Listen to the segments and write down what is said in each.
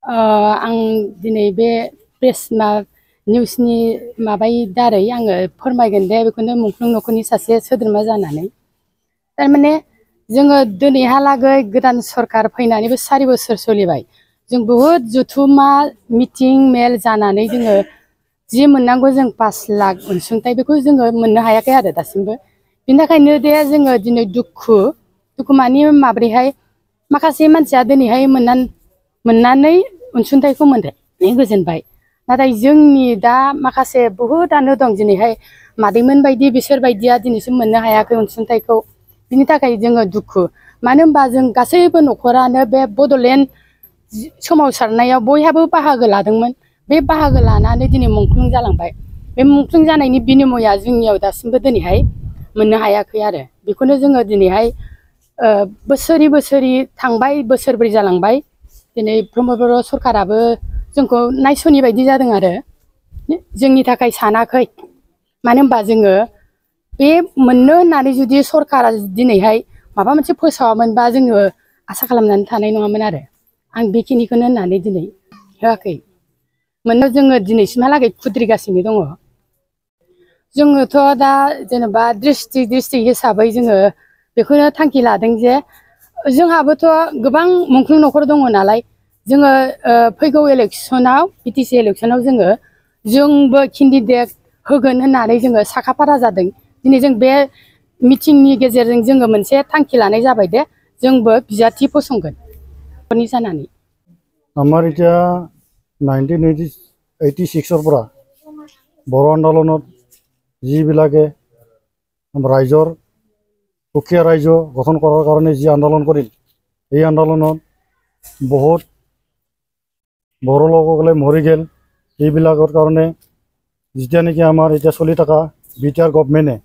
आं दिनै बे प्रेस निउसनि माबायै दारै आङो फोरमायगोन दे बेखौनो मुंख्लं नखरनि सासे सोद्रोमा जानानै थारमाने जोङो दिनैहालागै गोदान सरकार फैनानैबो 4 बोसोर सोलिबाय जों बहुद जुथुमा मिटिं मेल जानानै जोङो जि मोननांगौ जों 5 लाख अनसुंथाइ बेखौ जोङो मोननो हायाखै आरो दासिमबो बिनि थाखायनो दे जोङो दिनै दुखु मानि माब्रैहाय माखासे मानसिया दिनैहाय मोननानै अनसुंथाइखौ मोनदों गोजोनबाय नाथाय जोंनि दा माखासे बहुतआनो दं दिनैहाय मादैमोन बायदि बिसोर बायदिया दिनैसिम मोननो हायाखै अनसुंथाइखौ बिनि थाखाय जोङो दुखु मानो होनबा जों गासैबो नखरानो बे बडलेण्ड सोमावसारनायाव बयहाबो बाहागो लादोंमोन बे बाहागो लानानै दिनै मुंख्लं जालांबाय बे मुंख्लं जानायनि बिनिमया जोंनियाव दासिमबो दिनैहाय मोननो हायाखै आरो बेखौनो जोङो दिनैहाय बोसोरै थांबाय बोसोरब्रै जालांबाय दिनै प्रमद बर' सरकाराबो जोंखौ नायस'नि बायदि जादों आरो जोंनि थाखाय सानाखै मानो होनबा जोङो बे मोननो होननानै जुदि सरकारा दिनैहाय माबा मोनसे फोसावामोनबा जोङो आसा खालामनानै थानाय नङामोन आरो आं बेखिनिखौनो होननानै दिनै होआखै मोननो जोङो दिनैसिमहालागै खुद्रिगासिनो दङ जोङोथ' दा जेनेबा डिस्ट्रिक्ट हिसाबै जोङो बेखौनो थांखि लादों जे जोंहाबोथ' गोबां मुंख्लं नखर दङ नालाय जोङो फैगौ इलेक्सनाव बिटिसि इलेक्सनाव जोंबो केन्डिडेट होगोन होननानै जोङो साखाफारा जादों दिनै जों बे मिटिंनि गेजेरजों जोङो मोनसे थांखि लानाय जाबाय दे जोंबो बिजाथि फसंगोन जानानै আমাৰ এতিয়া 1986 পৰা बर' আন্দোলনত যিবিলাকে ৰাইজৰ দুখীয়া ৰাইজ গঠন কৰাৰ কাৰণে যি আন্দোলন কৰিল এই আন্দোলনত বহুত বড়ো লোকসকলে মৰি গেল এইবিলাকৰ কাৰণে যেতিয়া নেকি আমাৰ এতিয়া চলি থকা বিটিআৰ গভৰ্ণমেণ্টে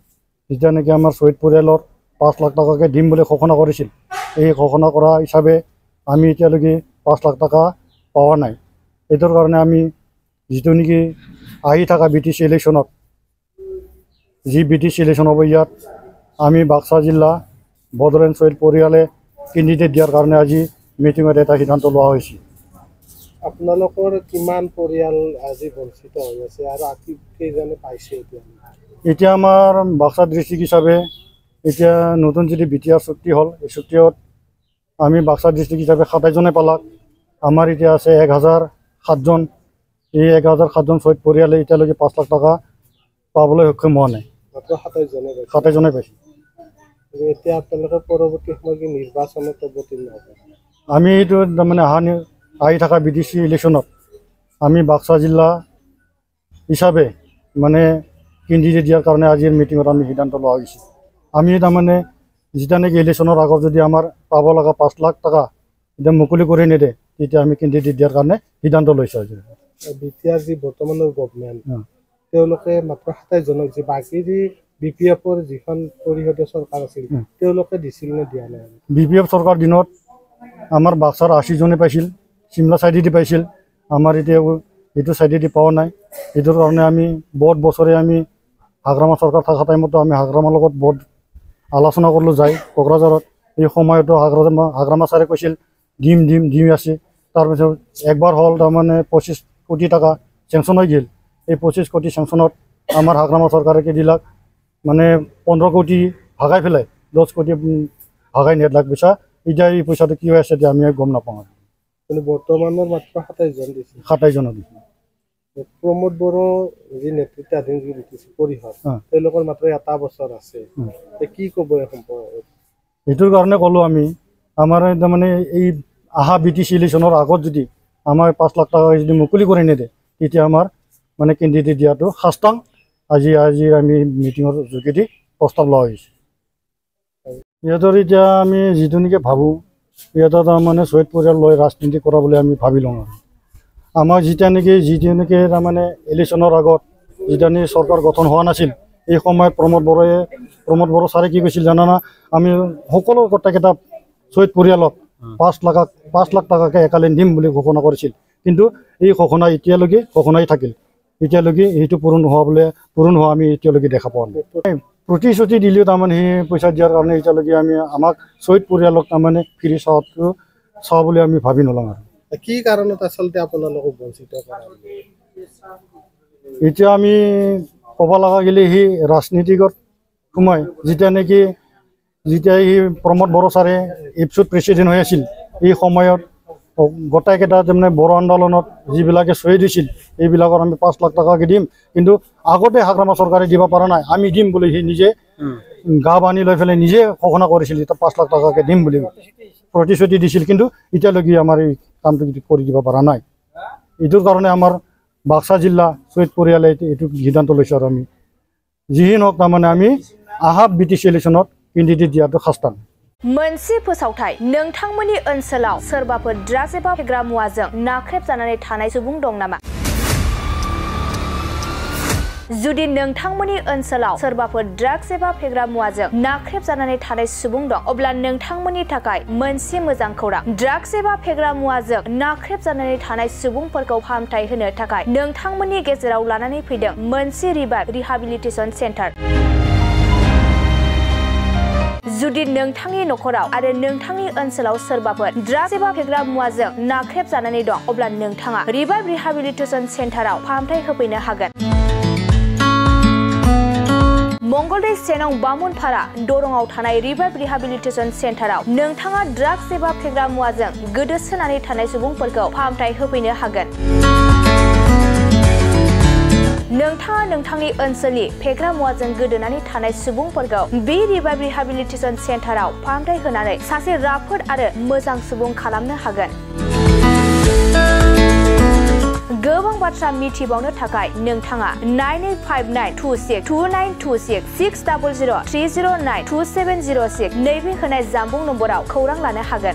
যেতিয়া নেকি আমাৰ শহীদ পৰিয়ালৰ 5 লাখ টকাকৈ দিম বুলি ঘোষণা কৰিছিল এই ঘোষণা কৰা হিচাপে আমি এতিয়ালৈকে 5 লাখ টকা পোৱা নাই এইটোৰ কাৰণে আমি যিটো নেকি আহি থকা বিটিচি ইলেকশ্যনত যি বিটিচি ইলেকশ্যন হ'ব ইয়াত আমি বাক্সা জিলা বড়োলেণ্ড শহীদ পৰিয়ালে কেণ্ডিডেট দিয়াৰ কাৰণে আজি মিটিঙত এটা সিদ্ধান্ত লোৱা হৈছে আপোনালোকৰ কিমান পৰিয়াল আজি বঞ্চিত হৈ আছে আৰু কেইজনে পাইছে এতিয়া আমাৰ বাক্সা ডিষ্ট্ৰিক্ট হিচাপে এতিয়া নতুন যদি বিটিআৰ চুক্তি হ'ল এই চুক্তিত আমি বাক্সা ডিষ্ট্ৰিক্ট হিচাপে 27 জনে পালাক আমাৰ এতিয়া আছে 1007 জন এই 1007 জন শহীদ পৰিয়ালে এতিয়ালৈকে 5 লাখ টকা পাবলৈ সক্ষম হোৱা নাই মাত্ৰ 27 জনে পাইছে এতিয়া আপোনালোকে পৰৱৰ্তী সময়ত কি নিৰ্বাচনত অৱতীৰ্ণ হ'ব আমি এইটো তাৰমানে আহি থকা বিটিচি ইলেকশ্যনত আমি বাক্সা জিলা হিচাপে মানে কেণ্ডিডেট দিয়াৰ কাৰণে আজিৰ মিটিঙত আমি সিদ্ধান্ত লোৱা হৈছে আমি তাৰমানে যেতিয়া নেকি ইলেকশ্যনৰ আগত যদি আমাৰ পাব লগা 5 লাখ টকা এতিয়া মুকলি কৰি নিদিয়ে তেতিয়া আমি কেণ্ডিডেট দিয়াৰ কাৰণে সিদ্ধান্ত লৈছোঁ আজি বিটিআৰ যি বৰ্তমানৰ গভৰ্ণমেণ্ট তেওঁলোকে মাত্ৰ 27 জনক যি বাকী যি বিপিএফৰ যিখন পৰিষদীয় চৰকাৰ আছিল তেওঁলোকে দিছিল নে দিয়া নাই বিপিএফ চৰকাৰ দিনত আমাৰ বাক্সাৰ 80 জনে পাইছিল চিমলা চাইডেদি পাইছিল আমাৰ এতিয়া এইটো চাইডেদি পোৱা নাই এইটোৰ কাৰণে আমি বহুত বছৰে আমি হাগ্ৰামা চৰকাৰ থকা টাইমতো আমি হাগ্ৰামাৰ লগত বহুত আলোচনা কৰিলোঁ যাই কোকৰাঝাৰত এই সময়তো হাগ্ৰামা ছাৰে কৈছিল দিম আছে তাৰপিছত একবাৰ হ'ল তাৰমানে 25 কোটি টকা চেংচন হৈ গ'ল এই 25 কোটি চেংচনত আমাৰ হাগ্ৰামা চৰকাৰে কি দিলাক মানে 15 কোটি ভাগাই পেলাই 10 কোটি ভাগাই নেদলাক পইচা এতিয়া এই পইচাটো কি হৈ আছে এতিয়া আমি গম নাপাওঁ কিন্তু বৰ্তমানৰ মাত্ৰ 27 জন দিছে 27 জনক দিছে প্ৰমোদ বড়ো যি নেতৃত্বাধীন যি বিটিচি পৰিষদ তেওঁলোকৰ মাত্ৰ এটা বছৰ আছে কি ক'ব এই সম্পৰ্কত এইটোৰ কাৰণে ক'লোঁ আমি আমাৰ তাৰমানে এই আহা বিটিচি ইলেকশ্যনৰ আগত যদি আমাৰ 5 লাখ টকা যদি মুকলি কৰি নিদিয়ে তেতিয়া আমাৰ মানে কেণ্ডিডেট দিয়াটো সাষ্টাং আজি আমি মিটিঙৰ যোগেদি প্ৰস্তাৱ লোৱা হৈছে ইহঁতৰ এতিয়া আমি যিটো নেকি ভাবোঁ ইহঁতৰ তাৰমানে শহীদ পৰিয়াল লৈ ৰাজনীতি কৰা বুলি আমি ভাবি লওঁ আৰু আমাৰ যেতিয়া নেকি তাৰমানে ইলেকশ্যনৰ আগত যেতিয়া নেকি চৰকাৰ গঠন হোৱা নাছিল এই সময়ত প্ৰমোদ বড়ো ছাৰে কি কৈছিল জানানা আমি সকলো গোটেইকেইটা শহীদ পৰিয়ালক 5 লাখ টকাকৈ একালীন দিম বুলি ঘোষণা কৰিছিল কিন্তু এই ঘোষণা এতিয়ালৈকে ঘোষণাই থাকিল এতিয়ালৈকে এইটো পূৰণ হোৱা আমি এতিয়ালৈকে দেখা পোৱা নাই প্ৰতিশ্ৰুতি দিলেও তাৰমানে সেই পইচা দিয়াৰ কাৰণে এতিয়ালৈকে আমাক শহীদ পৰিয়ালক তাৰমানে ফ্ৰী চাৱা বুলি আমি ভাবি নলওঁ আৰু কি কাৰণত আচলতে আপোনালোকক বঞ্চিত কৰা এতিয়া আমি ক'ব লগা গ'লে সি ৰাজনীতিকত সোমাই যেতিয়া নেকি সি প্ৰমোদ বড়ো ছাৰে ইপছুত প্ৰেচিডেণ্ট হৈ আছিল এই সময়ত গোটেইকেইটা তাৰমানে বড়ো আন্দোলনত যিবিলাকে চহী দিছিল এইবিলাকৰ আমি 5 লাখ টকাকৈ দিম কিন্তু আগতে হাগ্ৰামা চৰকাৰে দিব পৰা নাই আমি দিম বুলি সি নিজে গা বান্ধি লৈ পেলাই নিজে ঘোষণা কৰিছিল এতিয়া 5 লাখ টকাকৈ দিম বুলি প্ৰতিশ্ৰুতি দিছিল কিন্তু এতিয়ালৈকে আমাৰ এই কামটো কৰি দিব পৰা নাই এইটোৰ কাৰণে আমাৰ বাক্সা জিলা চৈয়দ পৰিয়ালে এইটো সিদ্ধান্ত লৈছোঁ আৰু আমি যিহি নহওক তাৰমানে আমি আহা BTC ইলেকশ্যনত কেণ্ডিডেট দিয়াটো খাস্তান मोनसे फोसावथाय नोंथांमोननि ओनसोलाव सोरबाफोर ड्राग्स एबा फेग्रा मुवाजों नाख्रेबजानानै थानाय सुबुं दं नामा जुदि नोंथांमोननि ओनसोलाव सोरबाफोर ड्राग्स एबा फेग्रा मुवाजों नाख्रेबजानानै थानाय सुबुं दं अब्ला नोंथांमोननि थाखाय मोनसे मोजां खौरां ड्राग्स एबा फेग्रा मुवाजों नाख्रेबजानानै थानाय सुबुंफोरखौ फाहामथाय होनो थाखाय नोंथांमोननि गेजेराव लानानै फैदों मोनसे रिहाबिलिटेसन सेन्टार जुदि नोंथांनि नखराव आरो नोंथांनि ओनसोलाव सोरबाफोर ड्राग्स एबा फेग्रा मुवाजों नाख्रेबजानानै दं अब्ला नोंथाङा रिहाबिलिटेसन सेन्टाराव फाहामथाय होफैनो हागोन मंगलदै सेनं बामुनपारा दरंआव थानाय रिहाबिलिटेसन सेन्टाराव नोंथाङा ड्राग्स एबा फेग्रा मुवाजों गोदोसोनानै थानाय सुबुंफोरखौ फाहामथाय होफैनो हागोन नोंथाङा नोंथांनि ओनसोलनि फेग्रा मुवाजों गोदोनानै थानाय सुबुंफोरखौ बे रिहाबिलिटेसन सेन्टाराव फाहामथाय होनानै सासे राफोद आरो मोजां सुबुं खालामनो हागोन गोबां बाथ्रा मिथिबावनो थाखाय नोंथाङा 9859262926 60030927006 नैबे होनाय जानबुं नम्बराव खौरां लानो हागोन